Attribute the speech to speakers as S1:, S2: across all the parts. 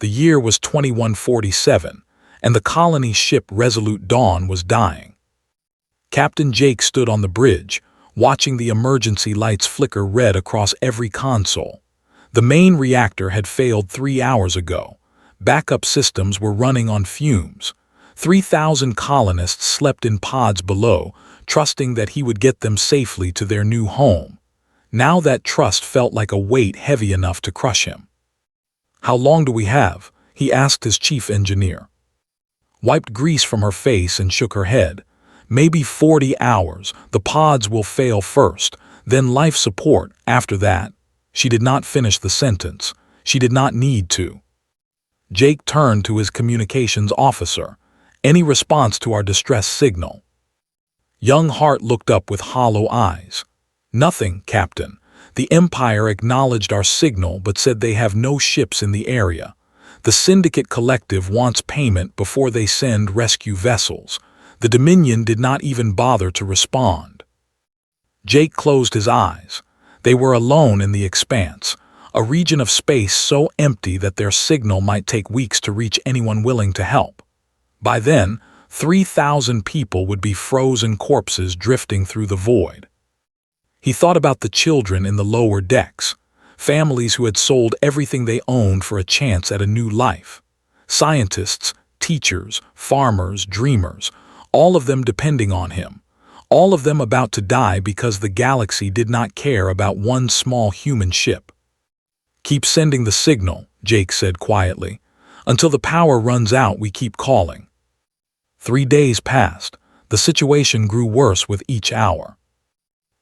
S1: The year was 2147, and the colony ship Resolute Dawn was dying. Captain Jake stood on the bridge, watching the emergency lights flicker red across every console. The main reactor had failed 3 hours ago. Backup systems were running on fumes. 3,000 colonists slept in pods below, trusting that he would get them safely to their new home. Now that trust felt like a weight heavy enough to crush him. "How long do we have?" he asked his chief engineer. Wiped grease from her face and shook her head. "Maybe 40 hours. The pods will fail first, then life support after that." She did not finish the sentence. She did not need to. Jake turned to his communications officer. "Any response to our distress signal?" Young Hart looked up with hollow eyes. "Nothing, Captain. The Empire acknowledged our signal but said they have no ships in the area. The Syndicate Collective wants payment before they send rescue vessels. The Dominion did not even bother to respond." Jake closed his eyes. They were alone in the expanse, a region of space so empty that their signal might take weeks to reach anyone willing to help. By then, 3,000 people would be frozen corpses drifting through the void. He thought about the children in the lower decks, families who had sold everything they owned for a chance at a new life. Scientists, teachers, farmers, dreamers, all of them depending on him. All of them about to die because the galaxy did not care about one small human ship. "Keep sending the signal," Jake said quietly. "Until the power runs out, we keep calling." 3 days passed. The situation grew worse with each hour.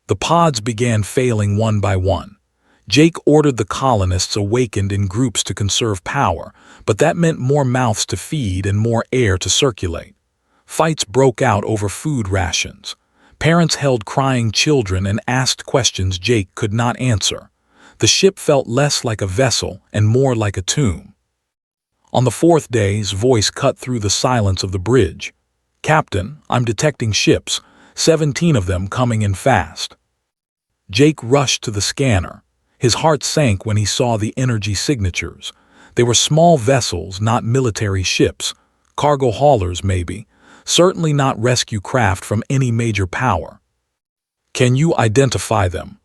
S1: The pods began failing one by one. Jake ordered the colonists awakened in groups to conserve power, but that meant more mouths to feed and more air to circulate. Fights broke out over food rations. Parents held crying children and asked questions Jake could not answer. The ship felt less like a vessel and more like a tomb. On the 4th day, his voice cut through the silence of the bridge. "Captain, I'm detecting ships, 17 of them coming in fast." Jake rushed to the scanner. His heart sank when he saw the energy signatures. They were small vessels, not military ships. Cargo haulers, maybe. Certainly not rescue craft from any major power. "Can you identify them?"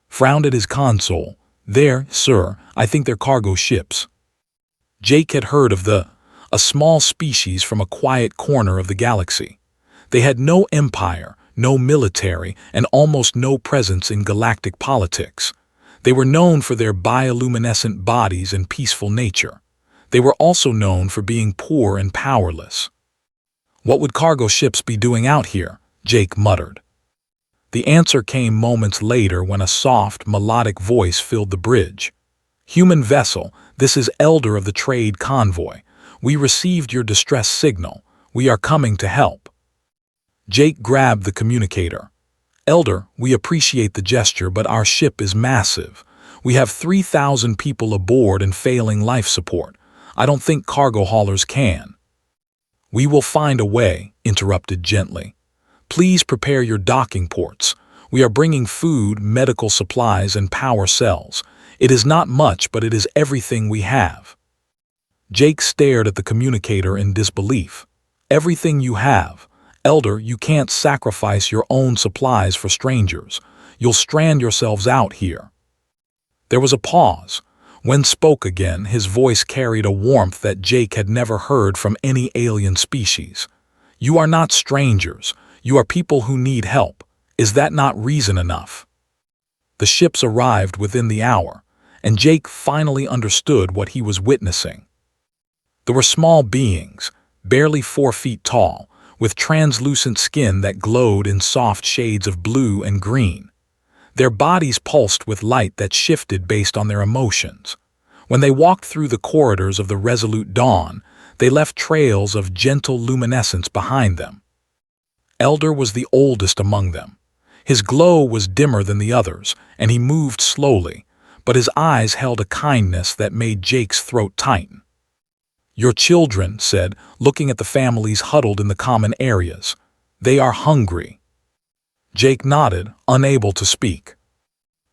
S1: Frowned at his console. "There, sir, I think they're cargo ships." Jake had heard of a small species from a quiet corner of the galaxy. They had no empire, no military, and almost no presence in galactic politics. They were known for their bioluminescent bodies and peaceful nature. They were also known for being poor and powerless. "What would cargo ships be doing out here?" Jake muttered. The answer came moments later when a soft, melodic voice filled the bridge. "Human vessel, this is Elder of the Trade Convoy. We received your distress signal. We are coming to help." Jake grabbed the communicator. "Elder, we appreciate the gesture, but our ship is massive. We have 3,000 people aboard and failing life support. I don't think cargo haulers can." "We will find a way," interrupted gently. "Please prepare your docking ports. We are bringing food, medical supplies, and power cells. It is not much, but it is everything we have." Jake stared at the communicator in disbelief. "Everything you have? Elder, you can't sacrifice your own supplies for strangers. You'll strand yourselves out here." There was a pause. When spoke again, his voice carried a warmth that Jake had never heard from any alien species. "You are not strangers. You are people who need help. Is that not reason enough?" The ships arrived within the hour, and Jake finally understood what he was witnessing. There were small beings, barely 4 feet tall, with translucent skin that glowed in soft shades of blue and green. Their bodies pulsed with light that shifted based on their emotions. When they walked through the corridors of the Resolute Dawn, they left trails of gentle luminescence behind them. Elder was the oldest among them. His glow was dimmer than the others, and he moved slowly, but his eyes held a kindness that made Jake's throat tighten. "Your children," said, looking at the families huddled in the common areas. "They are hungry." Jake nodded, unable to speak.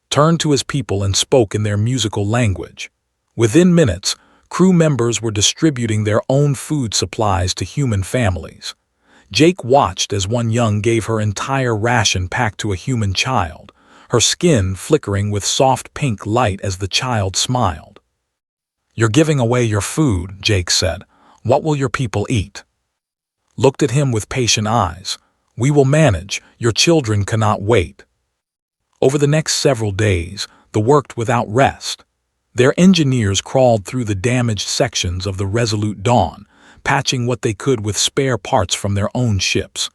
S1: Turned to his people and spoke in their musical language. Within minutes, Crew members were distributing their own food supplies to human families. Jake watched as one young gave her entire ration packed to a human child, her skin flickering with soft pink light as the child smiled. "You're giving away your food," Jake said. "What will your people eat?" Looked at him with patient eyes. "We will manage. Your children cannot wait." Over the next several days, they worked without rest. Their engineers crawled through the damaged sections of the Resolute Dawn, patching what they could with spare parts from their own ships.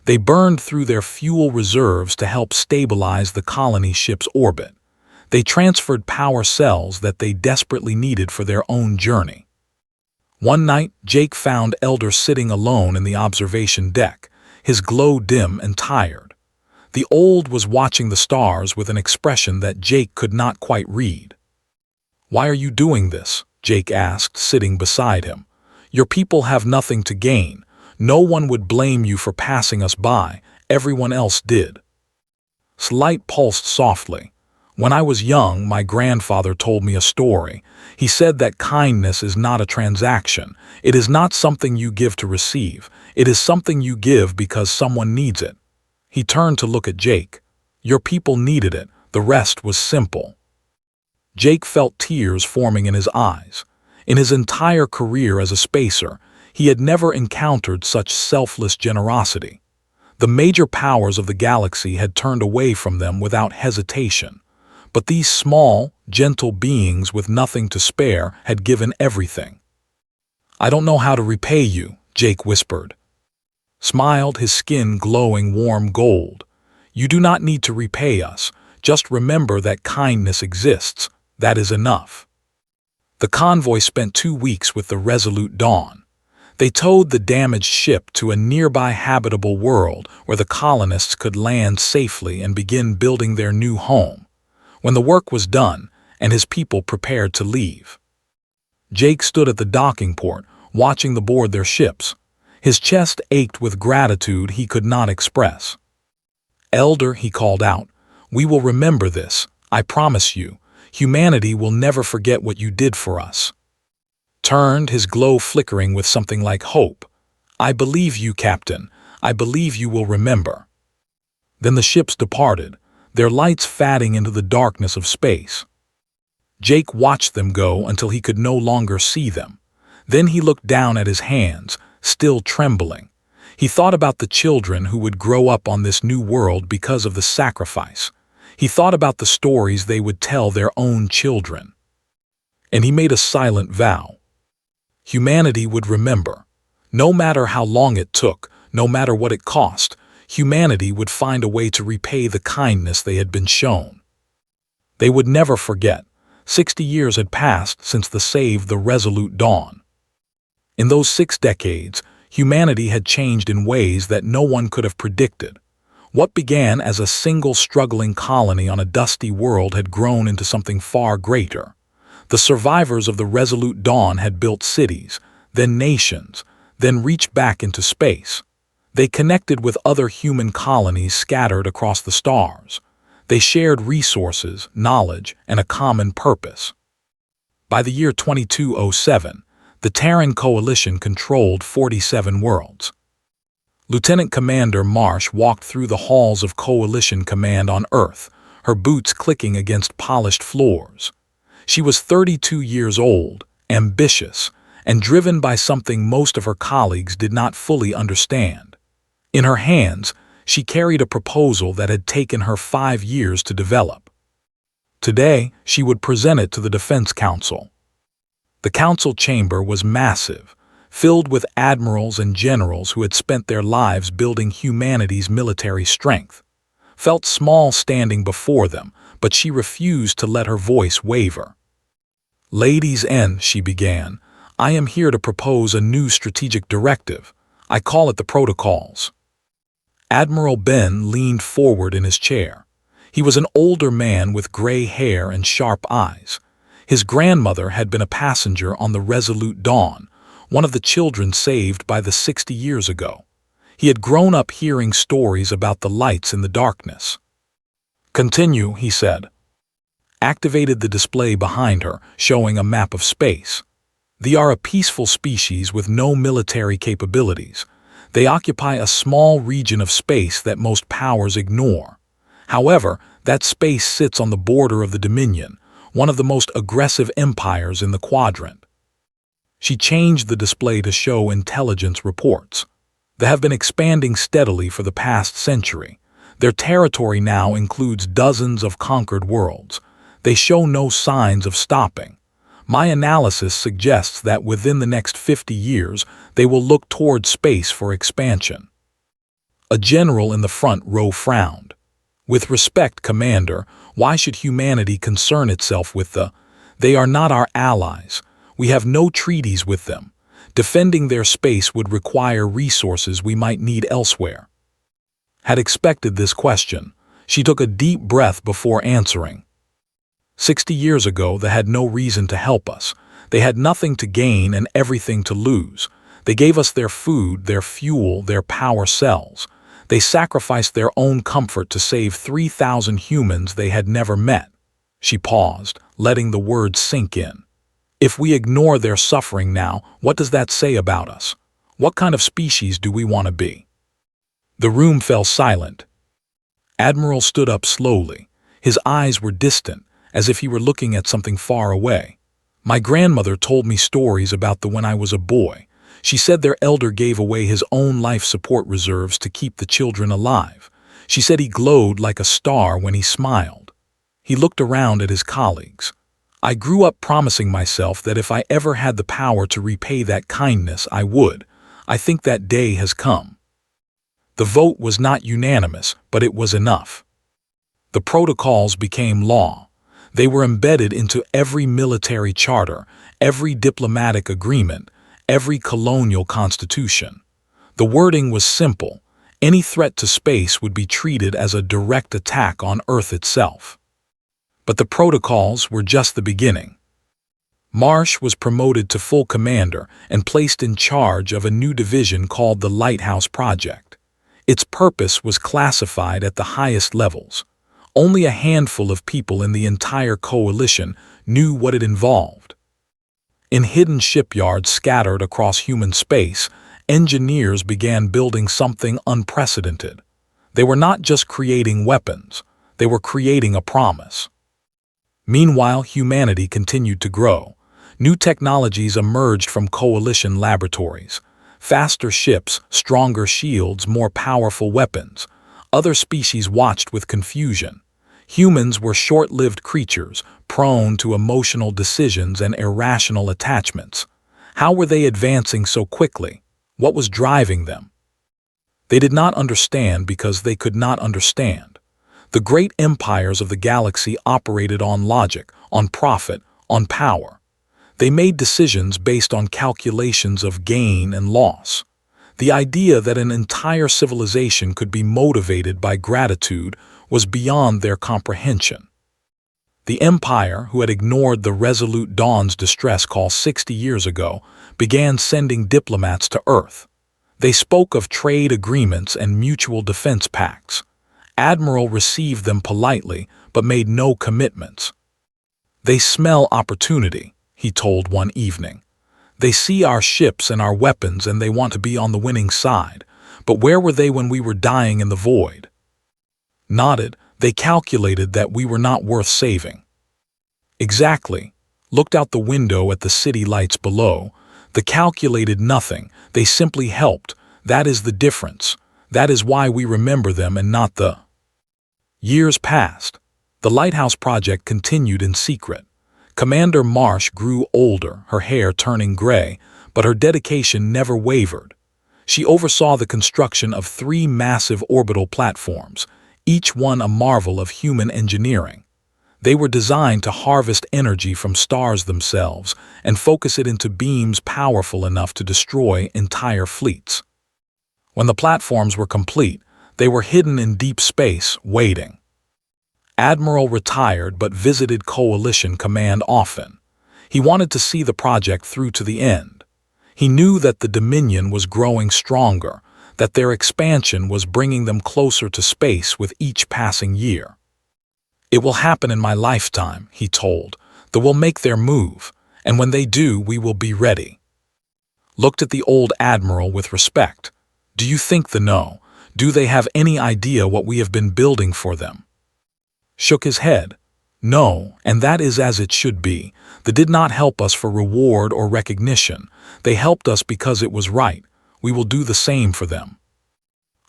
S1: They burned through their fuel reserves to help stabilize the colony ship's orbit. They transferred power cells that they desperately needed for their own journey. One night, Jake found Elder sitting alone in the observation deck, his glow dim and tired. The old was watching the stars with an expression that Jake could not quite read. "Why are you doing this?" Jake asked, sitting beside him. "Your people have nothing to gain. No one would blame you for passing us by. Everyone else did." Light pulsed softly. "When I was young, my grandfather told me a story. He said that kindness is not a transaction. It is not something you give to receive. It is something you give because someone needs it." He turned to look at Jake. "Your people needed it. The rest was simple." Jake felt tears forming in his eyes. In his entire career as a spacer, he had never encountered such selfless generosity. The major powers of the galaxy had turned away from them without hesitation. But these small, gentle beings with nothing to spare had given everything. "I don't know how to repay you," Jake whispered. Smiled, his skin glowing warm gold. "You do not need to repay us. Just remember that kindness exists. That is enough." The convoy spent 2 weeks with the Resolute Dawn. They towed the damaged ship to a nearby habitable world where the colonists could land safely and begin building their new home. When the work was done, and his people prepared to leave, Jake stood at the docking port, watching them board their ships. His chest ached with gratitude he could not express. "Elder," he called out, "we will remember this. I promise you. Humanity will never forget what you did for us." Turned, his glow flickering with something like hope. "I believe you, Captain. I believe you will remember." Then the ships departed, their lights fading into the darkness of space. Jake watched them go until he could no longer see them. Then he looked down at his hands, still trembling. He thought about the children who would grow up on this new world because of the sacrifice. He thought about the stories they would tell their own children. And he made a silent vow. Humanity would remember. No matter how long it took, no matter what it cost, humanity would find a way to repay the kindness they had been shown. They would never forget. 60 years had passed since the save the Resolute Dawn. In those 6 decades, humanity had changed in ways that no one could have predicted. What began as a single struggling colony on a dusty world had grown into something far greater. The survivors of the Resolute Dawn had built cities, then nations, then reached back into space. They connected with other human colonies scattered across the stars. They shared resources, knowledge, and a common purpose. By the year 2207, the Terran Coalition controlled 47 worlds. Lieutenant Commander Marsh walked through the halls of Coalition Command on Earth, her boots clicking against polished floors. She was 32 years old, ambitious, and driven by something most of her colleagues did not fully understand. In her hands, she carried a proposal that had taken her 5 years to develop. Today, she would present it to the Defense Council. The council chamber was massive, filled with admirals and generals who had spent their lives building humanity's military strength. Felt small standing before them, but she refused to let her voice waver. "Ladies and," she began, "I am here to propose a new strategic directive. I call it the Protocols." Admiral Ben leaned forward in his chair. He was an older man with gray hair and sharp eyes. His grandmother had been a passenger on the Resolute Dawn, one of the children saved by the 60 years ago. He had grown up hearing stories about the lights in the darkness. "Continue," he said. Activated the display behind her, showing a map of space. They are a peaceful species with no military capabilities. They occupy a small region of space that most powers ignore. However, that space sits on the border of the Dominion, one of the most aggressive empires in the quadrant. She changed the display to show intelligence reports. They have been expanding steadily for the past century. Their territory now includes dozens of conquered worlds. They show no signs of stopping. My analysis suggests that within the next 50 years, they will look toward space for expansion. A general in the front row frowned. With respect, Commander, why should humanity concern itself with They are not our allies. We have no treaties with them. Defending their space would require resources we might need elsewhere. Had expected this question. She took a deep breath before answering. 60 years ago, they had no reason to help us. They had nothing to gain and everything to lose. They gave us their food, their fuel, their power cells. They sacrificed their own comfort to save 3,000 humans they had never met. She paused, letting the words sink in. If we ignore their suffering now, what does that say about us? What kind of species do we want to be? The room fell silent. Admiral stood up slowly. His eyes were distant, as if he were looking at something far away. My grandmother told me stories about when I was a boy. She said their elder gave away his own life support reserves to keep the children alive. She said he glowed like a star when he smiled. He looked around at his colleagues. I grew up promising myself that if I ever had the power to repay that kindness, I would. I think that day has come. The vote was not unanimous, but it was enough. The protocols became law. They were embedded into every military charter, every diplomatic agreement, every colonial constitution. The wording was simple. Any threat to space would be treated as a direct attack on Earth itself. But the protocols were just the beginning. Marsh was promoted to full commander and placed in charge of a new division called the Lighthouse Project. Its purpose was classified at the highest levels. Only a handful of people in the entire coalition knew what it involved. In hidden shipyards scattered across human space, engineers began building something unprecedented. They were not just creating weapons, they were creating a promise. Meanwhile, humanity continued to grow. New technologies emerged from coalition laboratories. Faster ships, stronger shields, more powerful weapons. Other species watched with confusion. Humans were short-lived creatures, prone to emotional decisions and irrational attachments. How were they advancing so quickly? What was driving them? They did not understand because they could not understand. The great empires of the galaxy operated on logic, on profit, on power. They made decisions based on calculations of gain and loss. The idea that an entire civilization could be motivated by gratitude was beyond their comprehension. The Empire, who had ignored the Resolute Dawn's distress call 60 years ago, began sending diplomats to Earth. They spoke of trade agreements and mutual defense pacts. Admiral received them politely, but made no commitments. They smell opportunity, he told one evening. They see our ships and our weapons and they want to be on the winning side. But where were they when we were dying in the void? Nodded, they calculated that we were not worth saving. Exactly. Looked out the window at the city lights below. They calculated nothing. They simply helped. That is the difference. That is why we remember them and not the... Years passed. The Lighthouse Project continued in secret. Commander Marsh grew older, her hair turning gray, but her dedication never wavered. She oversaw the construction of 3 massive orbital platforms, each one a marvel of human engineering. They were designed to harvest energy from stars themselves and focus it into beams powerful enough to destroy entire fleets. When the platforms were complete, they were hidden in deep space, waiting. Admiral retired but visited Coalition Command often. He wanted to see the project through to the end. He knew that the Dominion was growing stronger, that their expansion was bringing them closer to space with each passing year. It will happen in my lifetime, he told. They will make their move, And when they do, we will be ready. Looked at the old admiral with respect. Do you think the no? Do they have any idea what we have been building for them? Shook his head. No, and that is as it should be. They did not help us for reward or recognition. They helped us because it was right. We will do the same for them.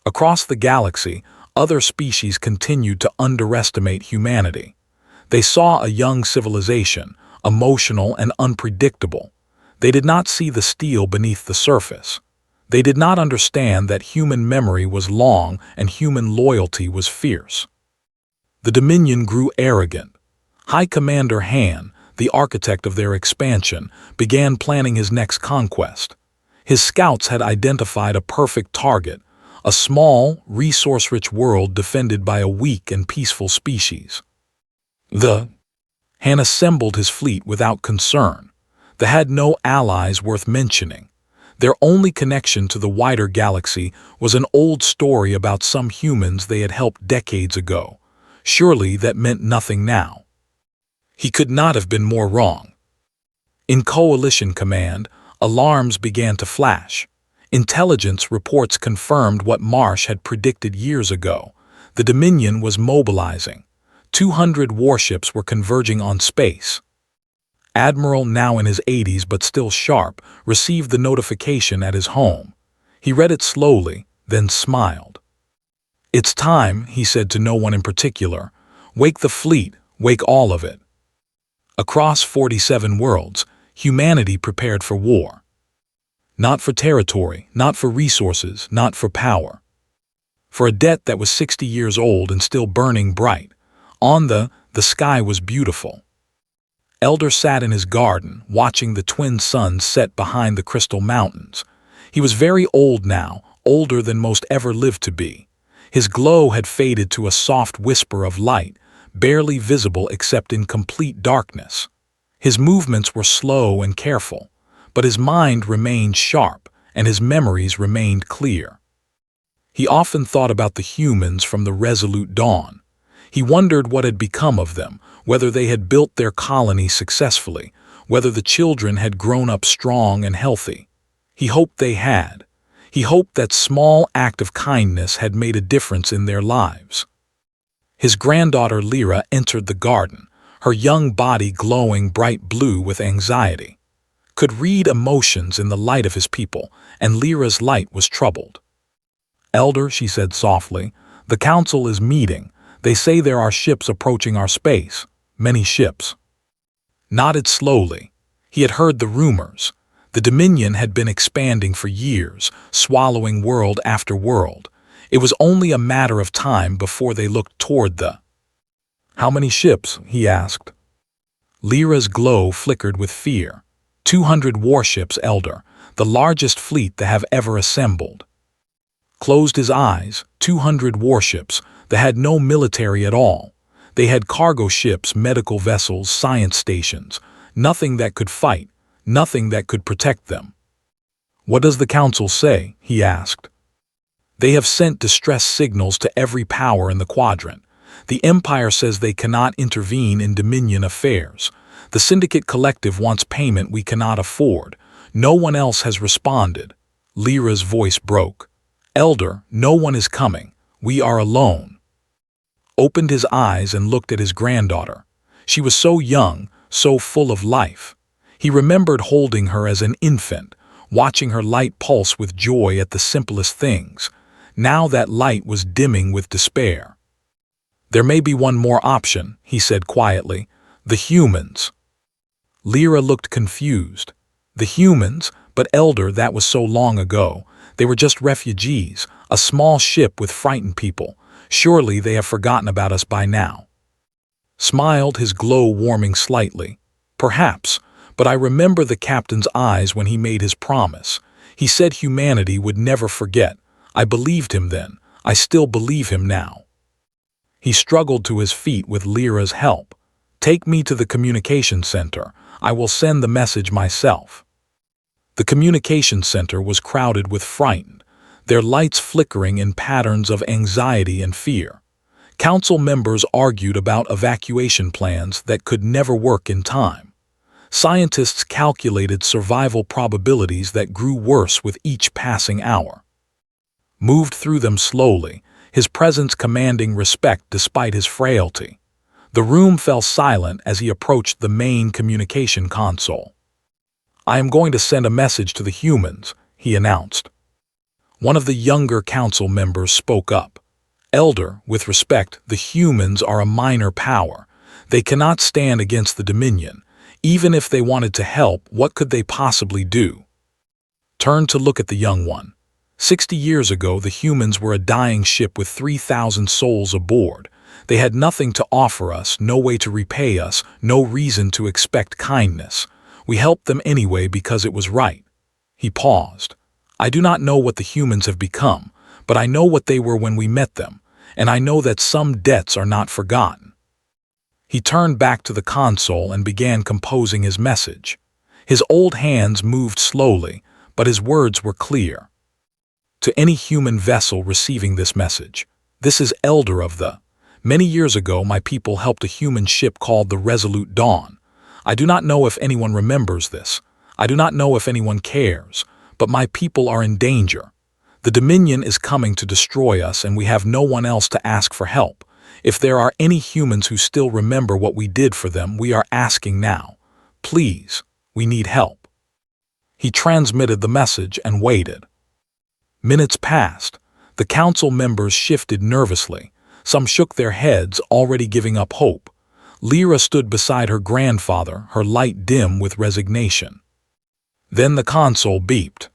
S1: Across the galaxy, other species continued to underestimate humanity. They saw a young civilization, emotional and unpredictable. They did not see the steel beneath the surface. They did not understand that human memory was long and human loyalty was fierce. The Dominion grew arrogant. High Commander Han, the architect of their expansion, began planning his next conquest. His scouts had identified a perfect target, a small, resource-rich world defended by a weak and peaceful species. Han assembled his fleet without concern. They had no allies worth mentioning. Their only connection to the wider galaxy was an old story about some humans they had helped decades ago. Surely that meant nothing now. He could not have been more wrong. In Coalition Command, alarms began to flash. Intelligence reports confirmed what Marsh had predicted years ago. The Dominion was mobilizing. 200 warships were converging on space. Admiral, now in his 80s but still sharp, received the notification at his home. He read it slowly, then smiled. "It's time," he said to no one in particular. "Wake the fleet, wake all of it." Across 47 worlds, humanity prepared for war. Not for territory, not for resources, not for power. For a debt that was 60 years old and still burning bright. On the sky was beautiful. Elder sat in his garden, watching the twin suns set behind the crystal mountains. He was very old now, older than most ever lived to be. His glow had faded to a soft whisper of light, barely visible except in complete darkness. His movements were slow and careful, but his mind remained sharp and his memories remained clear. He often thought about the humans from the resolute dawn. He wondered what had become of them, whether they had built their colony successfully, whether the children had grown up strong and healthy. He hoped they had. He hoped that small act of kindness had made a difference in their lives. His granddaughter Lyra entered the garden, her young body glowing bright blue with anxiety. Could read emotions in the light of his people, and Lyra's light was troubled. "Elder," she said softly, "the council is meeting. They say there are ships approaching our space. Many ships." Nodded slowly. He had heard the rumors. The Dominion had been expanding for years, swallowing world after world. It was only a matter of time before they looked toward the... "How many ships?" he asked. Lyra's glow flickered with fear. 200 warships, Elder, the largest fleet they have ever assembled. Closed his eyes. 200 warships. They had no military at all. They had cargo ships, medical vessels, science stations. Nothing that could fight. Nothing that could protect them. "What does the council say?" he asked. "They have sent distress signals to every power in the quadrant. The Empire says they cannot intervene in Dominion affairs. The Syndicate Collective wants payment we cannot afford. No one else has responded." Lyra's voice broke. "Elder, no one is coming. We are alone." Opened his eyes and looked at his granddaughter. She was so young, so full of life. He remembered holding her as an infant, watching her light pulse with joy at the simplest things. Now that light was dimming with despair. "There may be one more option," he said quietly. "The humans." Lyra looked confused. "The humans? But Elder, that was so long ago. They were just refugees, a small ship with frightened people. Surely they have forgotten about us by now." Smiled, his glow warming slightly. "Perhaps, but I remember the captain's eyes when he made his promise. He said humanity would never forget. I believed him then. I still believe him now." He struggled to his feet with Lyra's help. "Take me to the communication center. I will send the message myself." The communication center was crowded with frightened, their lights flickering in patterns of anxiety and fear. Council members argued about evacuation plans that could never work in time. Scientists calculated survival probabilities that grew worse with each passing hour. Moved through them slowly, his presence commanding respect despite his frailty. The room fell silent as he approached the main communication console. "I am going to send a message to the humans," he announced. One of the younger council members spoke up. "Elder, with respect, the humans are a minor power. They cannot stand against the Dominion. Even if they wanted to help, what could they possibly do?" Turned to look at the young one. 60 years ago, the humans were a dying ship with 3,000 souls aboard. They had nothing to offer us, no way to repay us, no reason to expect kindness. We helped them anyway because it was right. He paused. "I do not know what the humans have become, but I know what they were when we met them, and I know that some debts are not forgotten." He turned back to the console and began composing his message. His old hands moved slowly, but his words were clear. "To any human vessel receiving this message, this is Elder of the... Many years ago, my people helped a human ship called the Resolute Dawn. I do not know if anyone remembers this. I do not know if anyone cares, but my people are in danger. The Dominion is coming to destroy us, and we have no one else to ask for help. If there are any humans who still remember what we did for them, we are asking now. Please, we need help." He transmitted the message and waited. Minutes passed. The council members shifted nervously. Some shook their heads, already giving up hope. Lyra stood beside her grandfather, her light dim with resignation. Then the console beeped.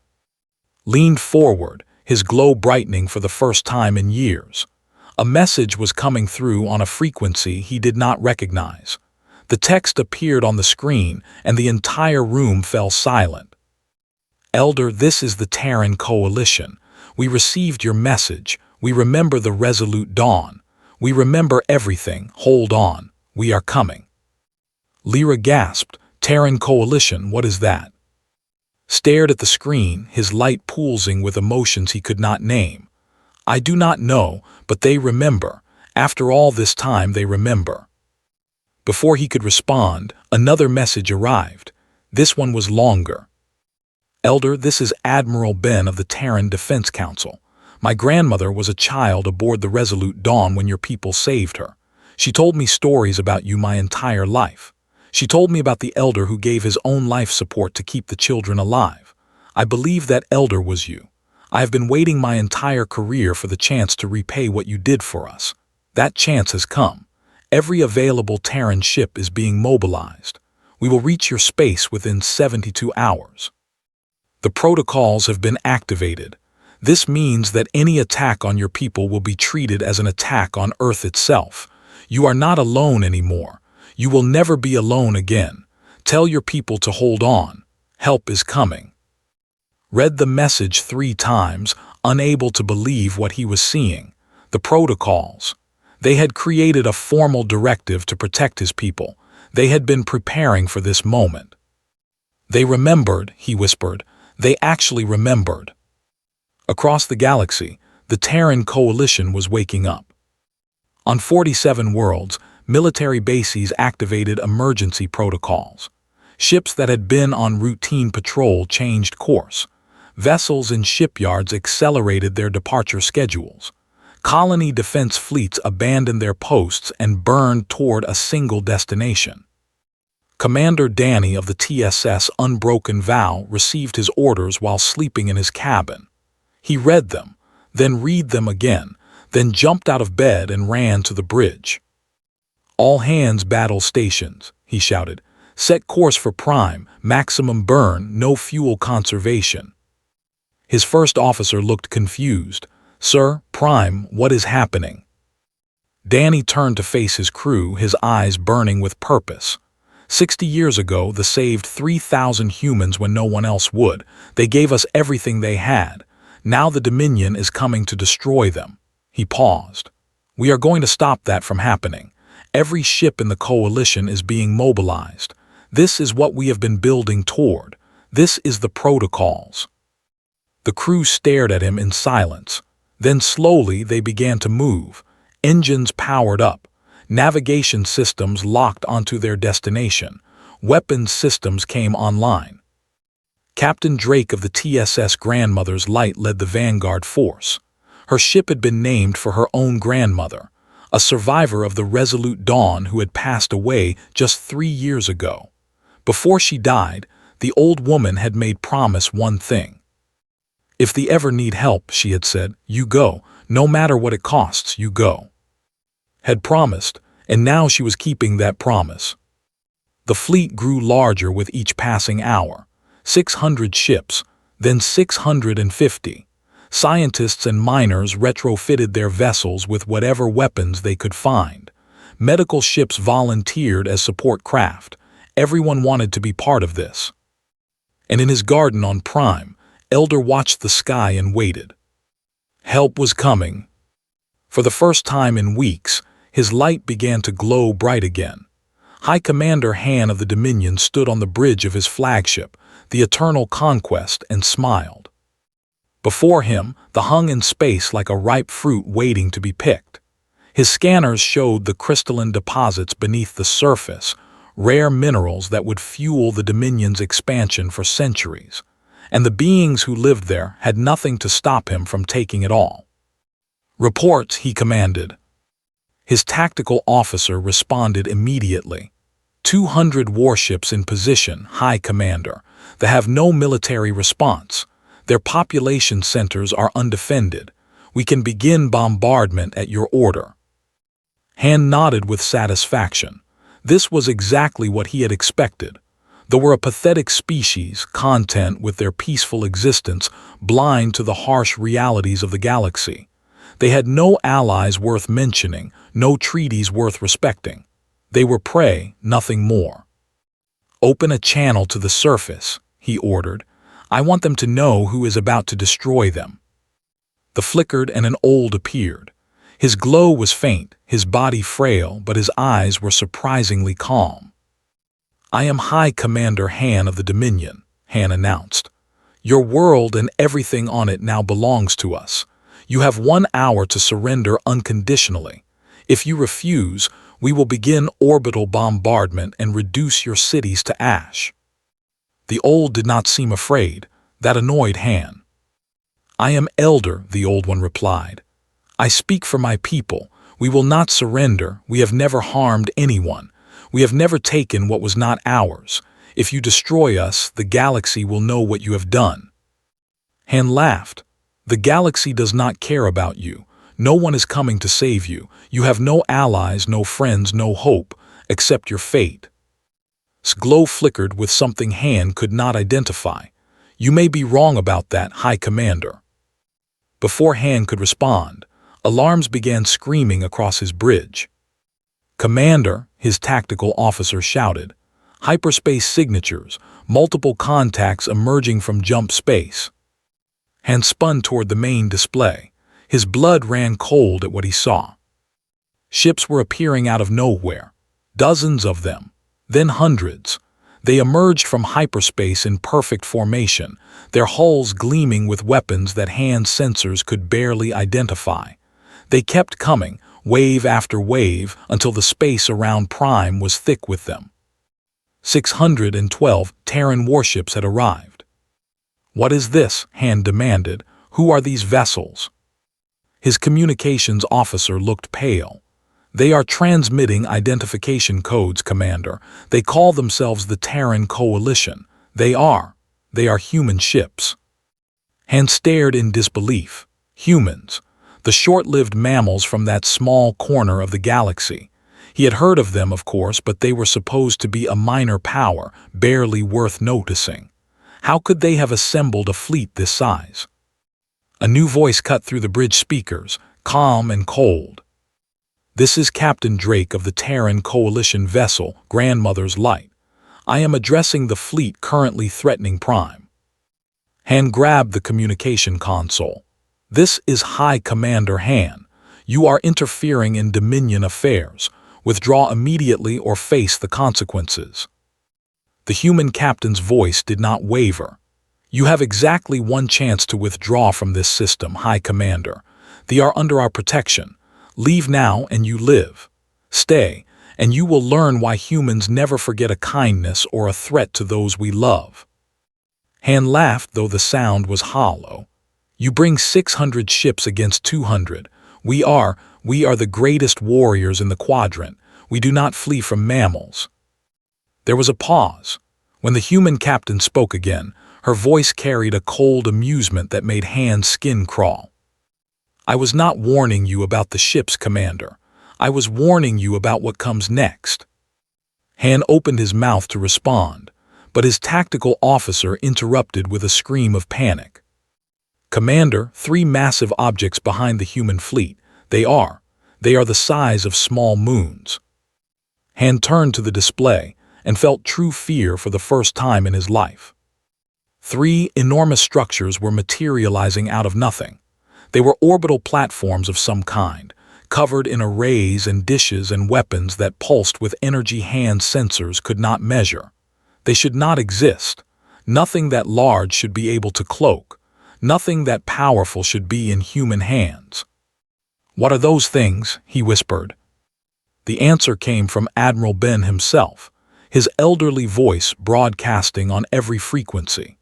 S1: Leaned forward, his glow brightening for the first time in years. A message was coming through on a frequency he did not recognize. The text appeared on the screen, and the entire room fell silent. "Elder, this is the Terran Coalition. We received your message. We remember the Resolute Dawn. We remember everything. Hold on. We are coming." Lyra gasped. "Terran Coalition, what is that?" Stared at the screen, his light pulsing with emotions he could not name. "I do not know, but they remember. After all this time, they remember." Before he could respond, another message arrived. This one was longer. "Elder, this is Admiral Ben of the Terran Defense Council. My grandmother was a child aboard the Resolute Dawn when your people saved her. She told me stories about you my entire life. She told me about the elder who gave his own life support to keep the children alive. I believe that elder was you. I have been waiting my entire career for the chance to repay what you did for us. That chance has come. Every available Terran ship is being mobilized. We will reach your space within 72 hours. The protocols have been activated. This means that any attack on your people will be treated as an attack on Earth itself. You are not alone anymore. You will never be alone again. Tell your people to hold on. Help is coming." Read the message 3 times, unable to believe what he was seeing. The protocols. They had created a formal directive to protect his people. They had been preparing for this moment. "They remembered," he whispered. "They actually remembered." Across the galaxy, the Terran Coalition was waking up. On 47 worlds, military bases activated emergency protocols. Ships that had been on routine patrol changed course. Vessels in shipyards accelerated their departure schedules. Colony defense fleets abandoned their posts and burned toward a single destination. Commander Danny of the TSS Unbroken Vow received his orders while sleeping in his cabin. He read them, then read them again, then jumped out of bed and ran to the bridge. "All hands battle stations," he shouted. "Set course for prime, maximum burn, no fuel conservation." His first officer looked confused. "Sir, prime, what is happening?" Danny turned to face his crew, his eyes burning with purpose. 60 years ago, they saved 3,000 humans when no one else would. They gave us everything they had. Now the Dominion is coming to destroy them. He paused. "We are going to stop that from happening. Every ship in the coalition is being mobilized. This is what we have been building toward. This is the protocols." The crew stared at him in silence. Then slowly they began to move. Engines powered up. Navigation systems locked onto their destination. weapons systems came online. Captain Drake of the TSS Grandmother's Light led the vanguard force. Her ship had been named for her own grandmother, a survivor of the Resolute Dawn who had passed away just 3 years ago. Before she died, the old woman had made promise one thing. "If they ever need help," she had said, "you go. No matter what it costs, you go." Had promised, and now she was keeping that promise. The fleet grew larger with each passing hour. 600 ships, then 650. Scientists and miners retrofitted their vessels with whatever weapons they could find. Medical ships volunteered as support craft. Everyone wanted to be part of this. And in his garden on Prime, Elder watched the sky and waited. Help was coming. For the first time in weeks, his light began to glow bright again. High Commander Han of the Dominion stood on the bridge of his flagship, the Eternal Conquest, and smiled. Before him, the hung in space like a ripe fruit waiting to be picked. His scanners showed the crystalline deposits beneath the surface, rare minerals that would fuel the Dominion's expansion for centuries. And the beings who lived there had nothing to stop him from taking it all. "Reports," he commanded. His tactical officer responded immediately. 200 warships in position, High Commander. They have no military response. Their population centers are undefended. We can begin bombardment at your order. Han nodded with satisfaction. This was exactly what he had expected. They were a pathetic species, content with their peaceful existence, blind to the harsh realities of the galaxy. They had no allies worth mentioning, no treaties worth respecting. They were prey, nothing more. "Open a channel to the surface," he ordered. "I want them to know who is about to destroy them." The flickered and an old appeared. His glow was faint, his body frail, but his eyes were surprisingly calm. "I am High Commander Han of the Dominion," Han announced. "Your world and everything on it now belongs to us. You have 1 hour to surrender unconditionally. If you refuse, we will begin orbital bombardment and reduce your cities to ash." The old did not seem afraid. That annoyed Han. "I am Elder," the old one replied. "I speak for my people. We will not surrender. We have never harmed anyone. We have never taken what was not ours. If you destroy us, the galaxy will know what you have done." Han laughed. "The galaxy does not care about you. No one is coming to save you. You have no allies, no friends, no hope, except your fate." His glow flickered with something Han could not identify. "You may be wrong about that, High Commander." Before Han could respond, alarms began screaming across his bridge. "Commander," his tactical officer shouted. "Hyperspace signatures, multiple contacts emerging from jump space." Han spun toward the main display. His blood ran cold at what he saw. Ships were appearing out of nowhere. Dozens of them. Then hundreds. They emerged from hyperspace in perfect formation, their hulls gleaming with weapons that Han's sensors could barely identify. They kept coming, wave after wave, until the space around Prime was thick with them. 612 Terran warships had arrived. "What is this?" Han demanded. "Who are these vessels?" His communications officer looked pale. "They are transmitting identification codes, Commander. They call themselves the Terran Coalition. They are human ships." Han stared in disbelief. Humans. The short-lived mammals from that small corner of the galaxy. He had heard of them, of course, but they were supposed to be a minor power, barely worth noticing. How could they have assembled a fleet this size? A new voice cut through the bridge speakers, calm and cold. "This is Captain Drake of the Terran Coalition vessel, Grandmother's Light. I am addressing the fleet currently threatening Prime." Han grabbed the communication console. "This is High Commander Han. You are interfering in Dominion affairs. Withdraw immediately or face the consequences." The human captain's voice did not waver. "You have exactly 1 chance to withdraw from this system, High Commander. They are under our protection. Leave now and you live. Stay, and you will learn why humans never forget a kindness or a threat to those we love." Han laughed, though the sound was hollow. "You bring 600 ships against 200. We are the greatest warriors in the quadrant. We do not flee from mammals." There was a pause. When the human captain spoke again, her voice carried a cold amusement that made Han's skin crawl. "I was not warning you about the ships, Commander. I was warning you about what comes next." Han opened his mouth to respond, but his tactical officer interrupted with a scream of panic. "Commander, 3 massive objects behind the human fleet. They are the size of small moons." Han turned to the display and felt true fear for the first time in his life. 3 enormous structures were materializing out of nothing. They were orbital platforms of some kind, covered in arrays and dishes and weapons that pulsed with energy Han's sensors could not measure. They should not exist. Nothing that large should be able to cloak. Nothing that powerful should be in human hands. "What are those things?" he whispered. The answer came from Admiral Ben himself, his elderly voice broadcasting on every frequency.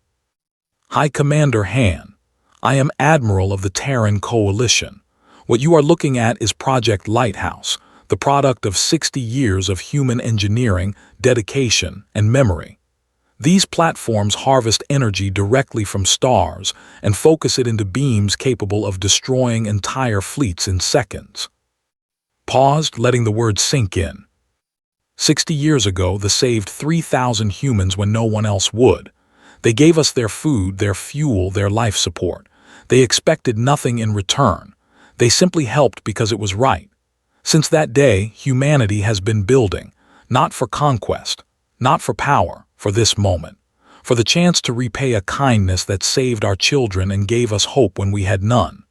S1: "High Commander Han, I am Admiral of the Terran Coalition. What you are looking at is Project Lighthouse, the product of 60 years of human engineering, dedication, and memory. These platforms harvest energy directly from stars and focus it into beams capable of destroying entire fleets in seconds." Paused, letting the words sink in. 60 years ago, they saved 3,000 humans when no one else would. They gave us their food, their fuel, their life support. They expected nothing in return. They simply helped because it was right. Since that day, humanity has been building, not for conquest, not for power, for this moment, for the chance to repay a kindness that saved our children and gave us hope when we had none.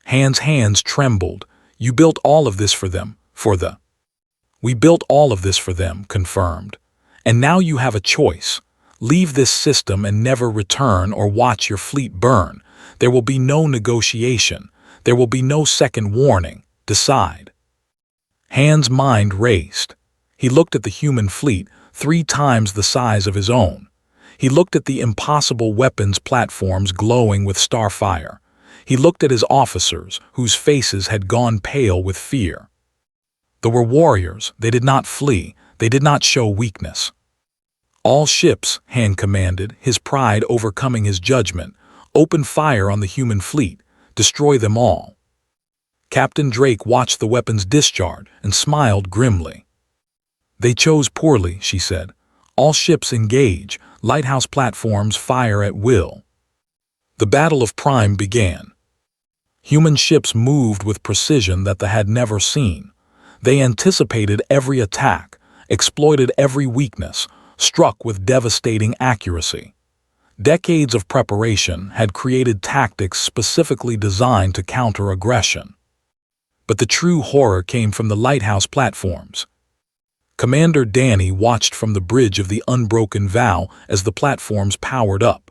S1: Han's hands trembled. "You built all of this for them, We built all of this for them," confirmed. "And now you have a choice. Leave this system and never return, or watch your fleet burn. There will be no negotiation. There will be no second warning. Decide." Han's mind raced. He looked at the human fleet, 3 times the size of his own. He looked at the impossible weapons platforms glowing with starfire. He looked at his officers, whose faces had gone pale with fear. They were warriors. They did not flee. They did not show weakness. "All ships," Han commanded, his pride overcoming his judgment, "open fire on the human fleet. Destroy them all." Captain Drake watched the weapons discharge and smiled grimly. "They chose poorly," she said. "All ships engage. Lighthouse platforms fire at will." The Battle of Prime began. Human ships moved with precision that they had never seen. They anticipated every attack, exploited every weakness, struck with devastating accuracy. Decades of preparation had created tactics specifically designed to counter aggression. But the true horror came from the lighthouse platforms. Commander Danny watched from the bridge of the Unbroken Vow as the platforms powered up.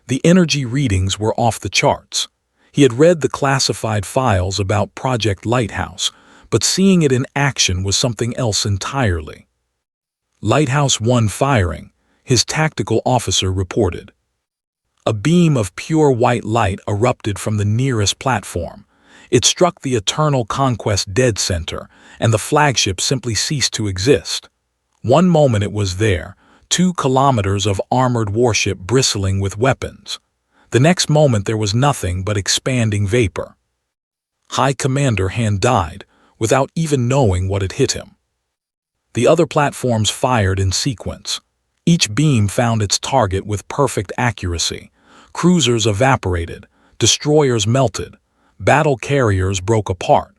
S1: The energy readings were off the charts. He had read the classified files about Project Lighthouse, but seeing it in action was something else entirely. "Lighthouse 1 firing," his tactical officer reported. A beam of pure white light erupted from the nearest platform. It struck the Eternal Conquest dead center, and the flagship simply ceased to exist. One moment it was there, 2 kilometers of armored warship bristling with weapons. The next moment there was nothing but expanding vapor. High Commander Han died, without even knowing what had hit him. The other platforms fired in sequence. Each beam found its target with perfect accuracy. Cruisers evaporated, destroyers melted, battle carriers broke apart.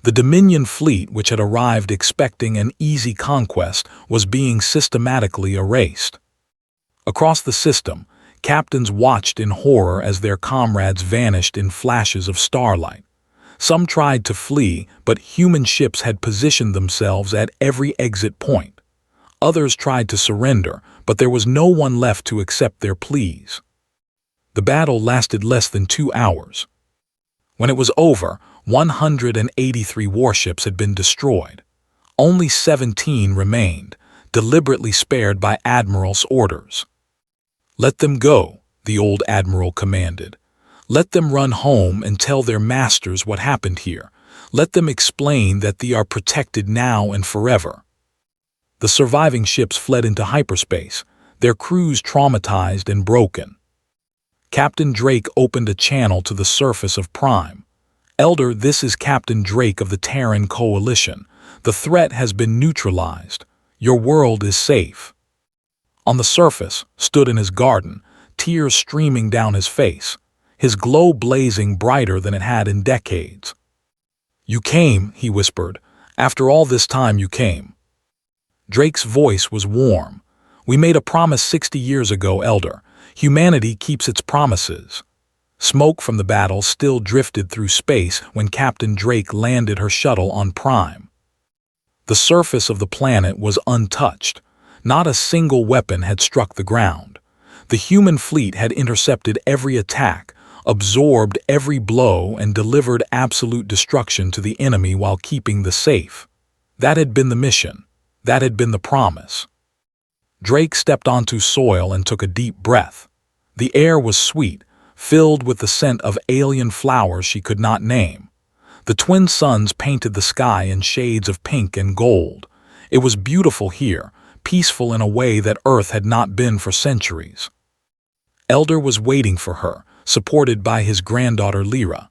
S1: The Dominion fleet, which had arrived expecting an easy conquest, was being systematically erased. Across the system, captains watched in horror as their comrades vanished in flashes of starlight. Some tried to flee, but human ships had positioned themselves at every exit point. Others tried to surrender, but there was no one left to accept their pleas. The battle lasted less than 2 hours. When it was over, 183 warships had been destroyed. Only 17 remained, deliberately spared by Admiral's orders. "Let them go," the old Admiral commanded. "Let them run home and tell their masters what happened here. Let them explain that they are protected now and forever." The surviving ships fled into hyperspace, their crews traumatized and broken. Captain Drake opened a channel to the surface of Prime. "Elder, this is Captain Drake of the Terran Coalition. The threat has been neutralized. Your world is safe." On the surface, stood in his garden, tears streaming down his face, his glow blazing brighter than it had in decades. "You came," he whispered. "After all this time you came." Drake's voice was warm. "We made a promise 60 years ago, Elder. Humanity keeps its promises." Smoke from the battle still drifted through space when Captain Drake landed her shuttle on Prime. The surface of the planet was untouched. Not a single weapon had struck the ground. The human fleet had intercepted every attack, absorbed every blow, and delivered absolute destruction to the enemy while keeping the safe. That had been the mission. That had been the promise. Drake stepped onto soil and took a deep breath. The air was sweet, filled with the scent of alien flowers she could not name. The twin suns painted the sky in shades of pink and gold. It was beautiful here, peaceful in a way that Earth had not been for centuries. Elder was waiting for her, supported by his granddaughter Lyra.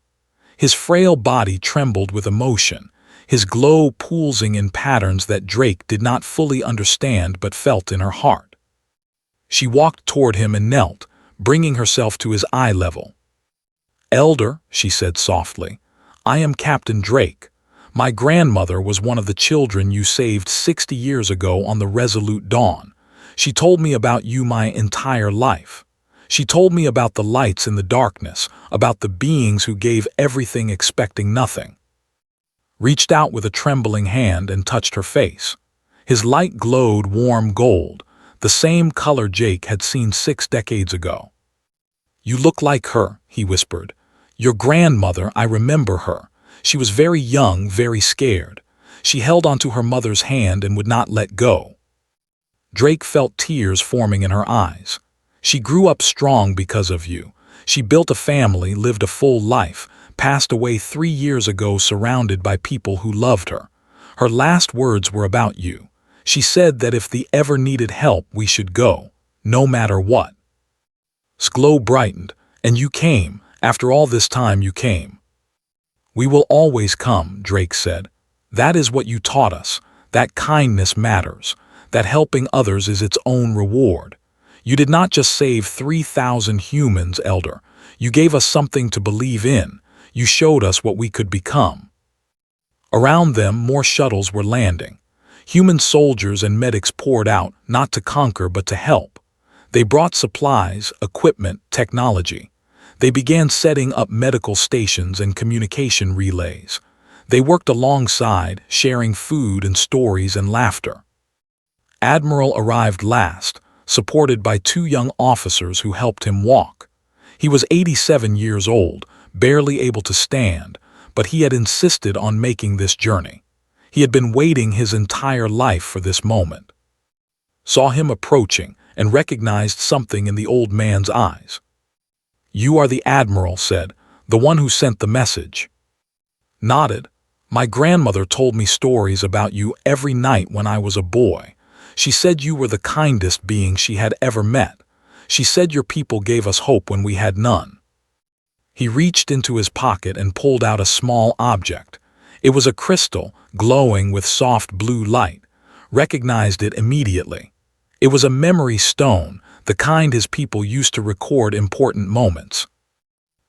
S1: His frail body trembled with emotion, his glow pulsing in patterns that Drake did not fully understand but felt in her heart. She walked toward him and knelt, bringing herself to his eye level. "Elder," she said softly, "I am Captain Drake. My grandmother was one of the children you saved 60 years ago on the Resolute Dawn. She told me about you my entire life. She told me about the lights in the darkness, about the beings who gave everything expecting nothing." Reached out with a trembling hand and touched her face. His light glowed warm gold, the same color Jake had seen 6 decades ago. "You look like her," he whispered. "Your grandmother, I remember her. She was very young, very scared. She held onto her mother's hand and would not let go." Drake felt tears forming in her eyes. "She grew up strong because of you. She built a family, lived a full life, passed away 3 years ago surrounded by people who loved her. Her last words were about you. She said that if they ever needed help, we should go, no matter what." Glow brightened. "And you came. After all this time you came." "We will always come," Drake said. "That is what you taught us, that kindness matters, that helping others is its own reward. You did not just save 3,000 humans, Elder. You gave us something to believe in. You showed us what we could become." Around them, more shuttles were landing. Human soldiers and medics poured out, not to conquer but to help. They brought supplies, equipment, technology. They began setting up medical stations and communication relays. They worked alongside, sharing food and stories and laughter. Admiral arrived last, supported by 2 young officers who helped him walk. He was 87 years old, barely able to stand, but he had insisted on making this journey. He had been waiting his entire life for this moment. Saw him approaching and recognized something in the old man's eyes. "You are the Admiral," said, "the one who sent the message." Nodded. "My grandmother told me stories about you every night when I was a boy. She said you were the kindest being she had ever met. She said your people gave us hope when we had none." He reached into his pocket and pulled out a small object. It was a crystal, glowing with soft blue light. Recognized it immediately. It was a memory stone, the kind his people used to record important moments.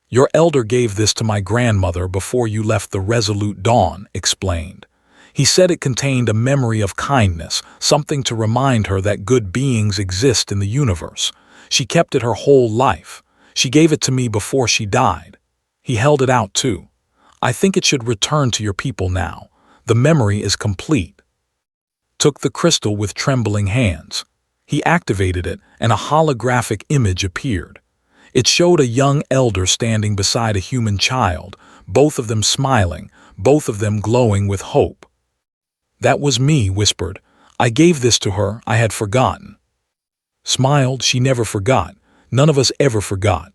S1: "Your elder gave this to my grandmother before you left the Resolute Dawn," explained. "He said it contained a memory of kindness, something to remind her that good beings exist in the universe. She kept it her whole life. She gave it to me before she died." He held it out too. "I think it should return to your people now. The memory is complete." Took the crystal with trembling hands. He activated it, and a holographic image appeared. It showed a young elder standing beside a human child, both of them smiling, both of them glowing with hope. "That was me," whispered. "I gave this to her, I had forgotten." Smiled, she never forgot. None of us ever forgot.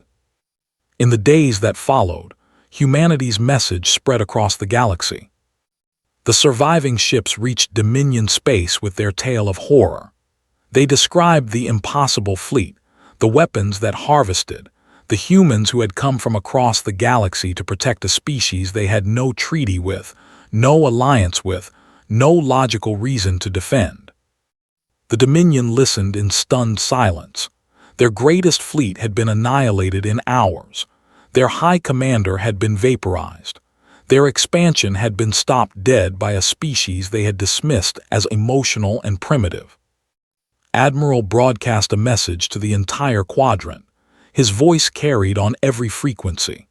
S1: In the days that followed, humanity's message spread across the galaxy. The surviving ships reached Dominion space with their tale of horror. They described the impossible fleet, the weapons that harvested, the humans who had come from across the galaxy to protect a species they had no treaty with, no alliance with, no logical reason to defend. The Dominion listened in stunned silence. Their greatest fleet had been annihilated in hours. Their high commander had been vaporized. Their expansion had been stopped dead by a species they had dismissed as emotional and primitive. Admiral broadcast a message to the entire quadrant. His voice carried on every frequency.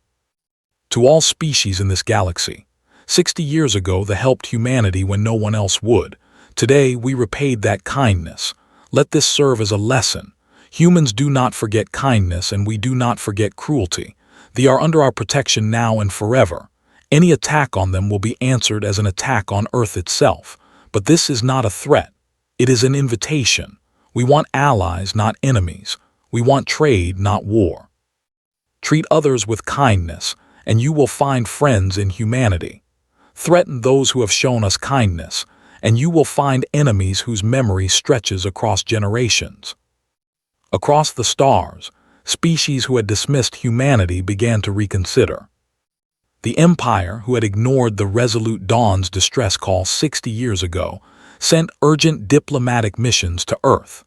S1: To all species in this galaxy, 60 years ago they helped humanity when no one else would. Today we repaid that kindness. Let this serve as a lesson. Humans do not forget kindness, and we do not forget cruelty. They are under our protection now and forever. Any attack on them will be answered as an attack on Earth itself. But this is not a threat. It is an invitation. We want allies, not enemies. We want trade, not war. Treat others with kindness, and you will find friends in humanity. Threaten those who have shown us kindness, and you will find enemies whose memory stretches across generations. Across the stars, species who had dismissed humanity began to reconsider. The Empire, who had ignored the Resolute Dawn's distress call 60 years ago, sent urgent diplomatic missions to Earth.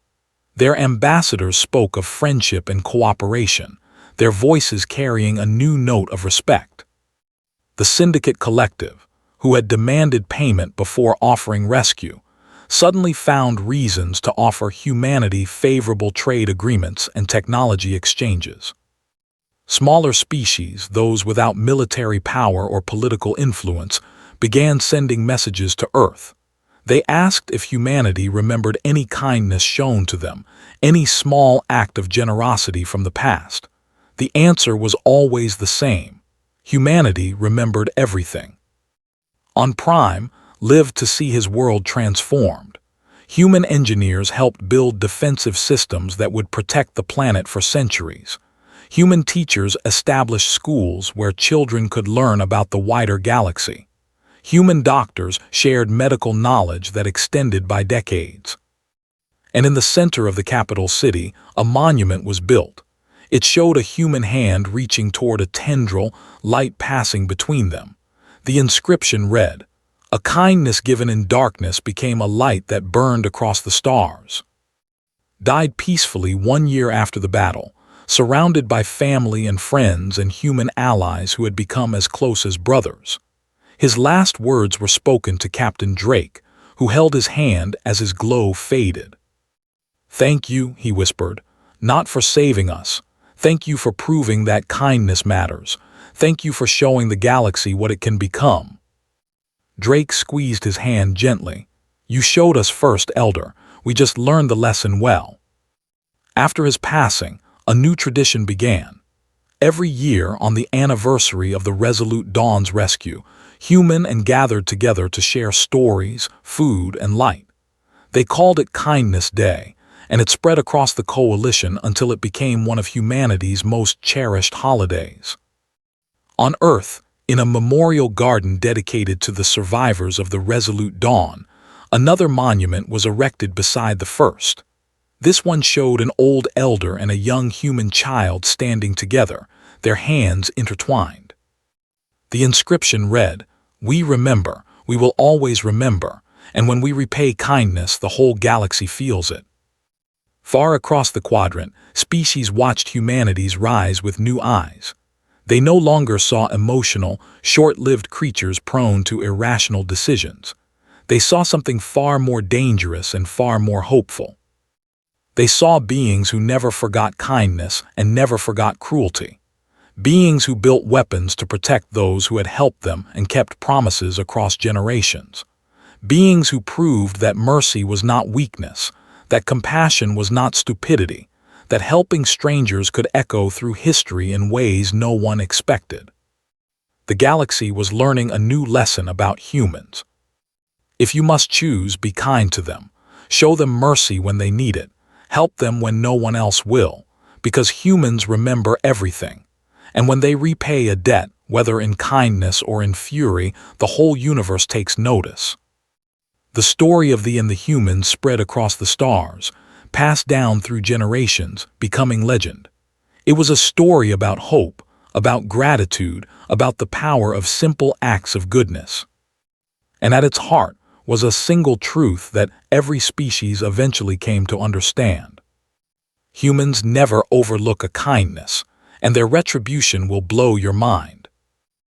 S1: Their ambassadors spoke of friendship and cooperation, their voices carrying a new note of respect. The Syndicate Collective, who had demanded payment before offering rescue, suddenly found reasons to offer humanity favorable trade agreements and technology exchanges. Smaller species, those without military power or political influence, began sending messages to Earth. They asked if humanity remembered any kindness shown to them, any small act of generosity from the past. The answer was always the same. Humanity remembered everything. On Prime, lived to see his world transformed. Human engineers helped build defensive systems that would protect the planet for centuries. Human teachers established schools where children could learn about the wider galaxy. Human doctors shared medical knowledge that extended by decades. And in the center of the capital city, a monument was built. It showed a human hand reaching toward a tendril, light passing between them. The inscription read, "A kindness given in darkness became a light that burned across the stars." Died peacefully 1 year after the battle, surrounded by family and friends and human allies who had become as close as brothers. His last words were spoken to Captain Drake, who held his hand as his glow faded. "Thank you," he whispered, "not for saving us. Thank you for proving that kindness matters. Thank you for showing the galaxy what it can become." Drake squeezed his hand gently. "You showed us first, Elder. We just learned the lesson well." After his passing, a new tradition began. Every year, on the anniversary of the Resolute Dawn's rescue, human gathered together to share stories, food, and light. They called it Kindness Day, and it spread across the coalition until it became one of humanity's most cherished holidays. On Earth, in a memorial garden dedicated to the survivors of the Resolute Dawn, another monument was erected beside the first. This one showed an old elder and a young human child standing together, their hands intertwined. The inscription read, "We remember, we will always remember, and when we repay kindness, the whole galaxy feels it." Far across the quadrant, species watched humanity's rise with new eyes. They no longer saw emotional, short-lived creatures prone to irrational decisions. They saw something far more dangerous and far more hopeful. They saw beings who never forgot kindness and never forgot cruelty. Beings who built weapons to protect those who had helped them and kept promises across generations. Beings who proved that mercy was not weakness, that compassion was not stupidity, that helping strangers could echo through history in ways no one expected. The galaxy was learning a new lesson about humans. If you must choose, be kind to them. Show them mercy when they need it. Help them when no one else will, because humans remember everything. And when they repay a debt, whether in kindness or in fury, the whole universe takes notice. The story of the and the humans spread across the stars, passed down through generations, becoming legend. It was a story about hope, about gratitude, about the power of simple acts of goodness. And at its heart was a single truth that every species eventually came to understand. Humans never overlook a kindness, and their retribution will blow your mind.